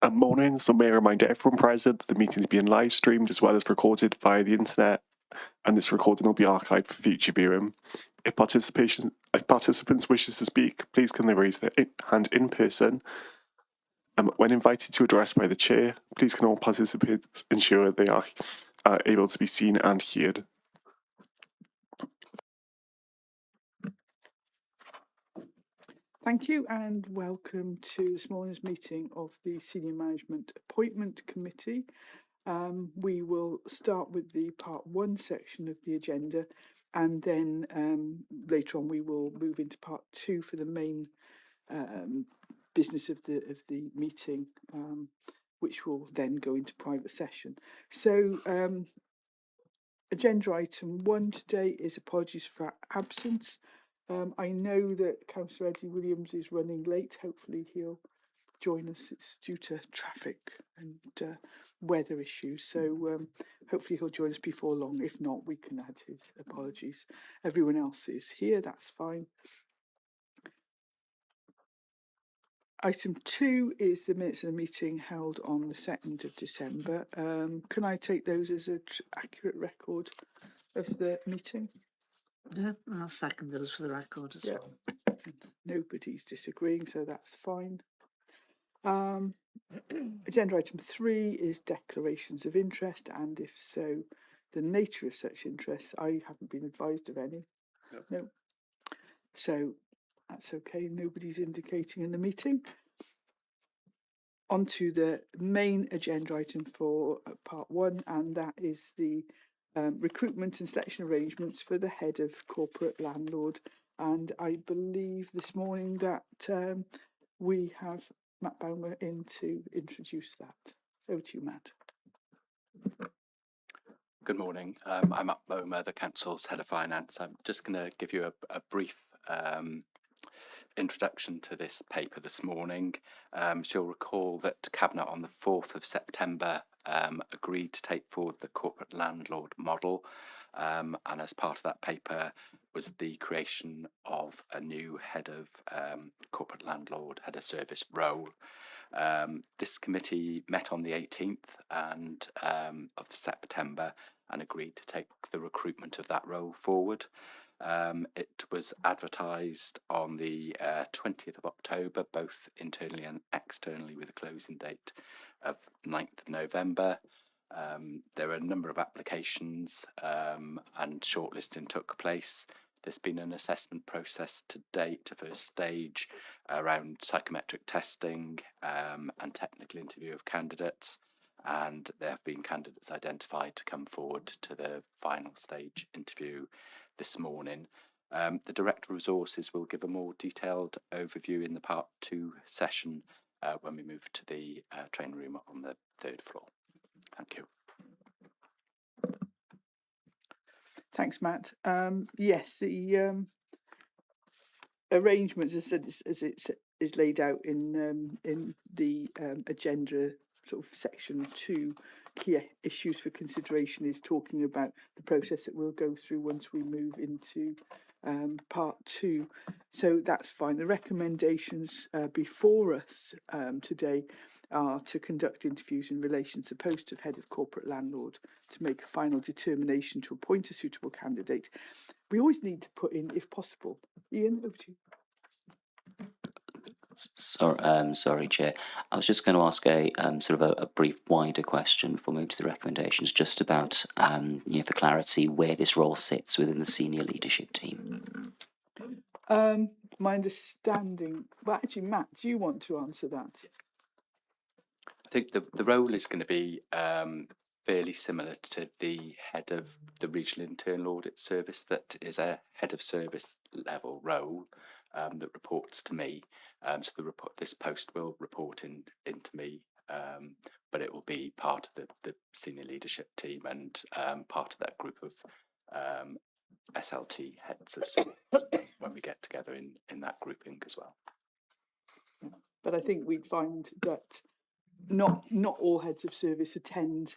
Morning. So may I remind everyone present that the meeting is being live streamed as well as recorded via the internet, and this recording will be archived for future viewing. If participants wishes to speak, please can they raise their hand in person. When invited to address by the chair, please can all participants ensure they are able to be seen and heard. Thank you and welcome to this morning's meeting of the Senior Management Appointment Committee. We will start with the part 1 section of the agenda, and then later on we will move into part 2 for the main business of the meeting, which will then go into private session. So agenda item 1 today is apologies for absence. I know that Councillor Eddie Williams is running late. Hopefully he'll join us. It's due to traffic and weather issues. So hopefully he'll join us before long. If not, we can add his apologies. Everyone else is here. That's fine. Item 2 is the minutes of the meeting held on the 2nd of December. Can I take those as an accurate record of the meeting? Yeah, I'll second those for the record as well. Nobody's disagreeing, so that's fine. Agenda item 3 is declarations of interest, and if so, the nature of such interests. I haven't been advised of any. No. So that's okay. Nobody's indicating in the meeting. On to the main agenda item for part 1, and that is the recruitment and selection arrangements for the head of corporate landlord. And I believe this morning that we have Matt Baumer in to introduce that. Over to you, Matt. Good morning. I'm Matt Baumer, the Council's Head of Finance. I'm just going to give you a brief introduction to this paper this morning. So you'll recall that Cabinet on the 4th of September agreed to take forward the corporate landlord model, and as part of that paper was the creation of a new head of corporate landlord, head of service role. This committee met on the 18th of September and agreed to take the recruitment of that role forward. It was advertised on the 20th of October, both internally and externally, with a closing date of 9th of November. There were a number of applications and shortlisting took place. There's been an assessment process to date, a first stage around psychometric testing and technical interview of candidates, and there have been candidates identified to come forward to the final stage interview this morning. The Director of Resources will give a more detailed overview in the part 2 session when we move to the training room on the 3rd floor. Thank you. Thanks, Matt. Yes, the arrangements, as it is laid out in the agenda, sort of section 2, key issues for consideration, is talking about the process that we'll go through once we move into part 2. So that's fine. The recommendations before us today are to conduct interviews in relation to the post of head of corporate landlord, to make a final determination to appoint a suitable candidate. We always need to put in, if possible. Ian, over to you. Sorry, Chair. I was just going to ask a sort of a brief wider question before moving to the recommendations, just about, for clarity, where this role sits within the senior leadership team. My understanding, well, actually, Matt, do you want to answer that? I think the role is going to be fairly similar to the head of the Regional Internal Audit Service, that is a head of service level role that reports to me. So this post will report into me, but it will be part of the senior leadership team and part of that group of SLT heads of service when we get together in that grouping as well. But I think we'd find that not all heads of service attend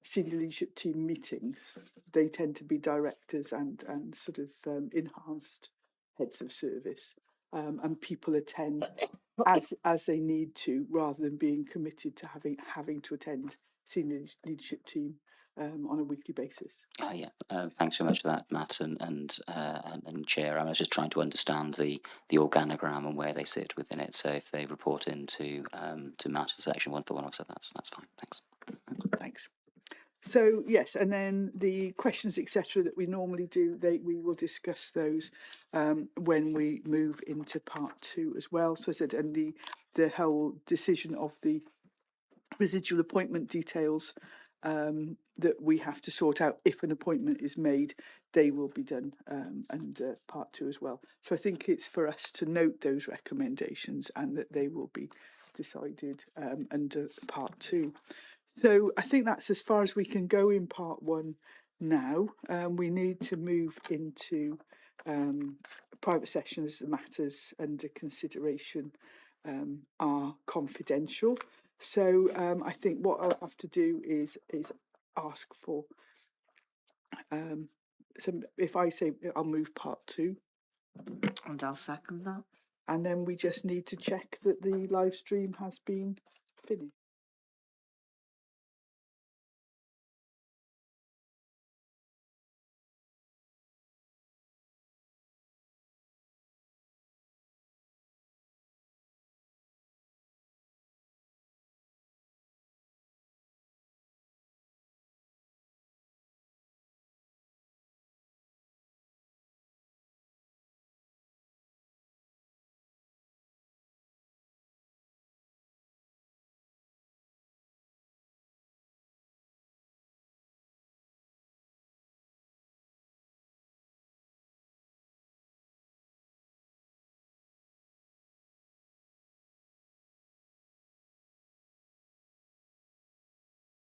senior leadership team meetings. They tend to be directors and sort of enhanced heads of service. and people attend as they need to, rather than being committed to having to attend senior leadership team on a weekly basis. Yeah, thanks very much for that, Matt and Chair. I was just trying to understand the organogram and where they sit within it. So if they report into to Matt in section 141 officer, that's fine. Thanks. Thanks. So yes, and then the questions etc. that we normally do, we will discuss those when we move into part 2 as well. So I said, and the whole decision of the residual appointment details that we have to sort out if an appointment is made, they will be done under part 2 as well. So I think it's for us to note those recommendations and that they will be decided under part 2. So I think that's as far as we can go in part 1 now. We need to move into private sessions. The matters under consideration are confidential. So I think what I'll have to do is ask for some. If I say I'll move part 2, And I'll second that. and then we just need to check that the live stream has been finished.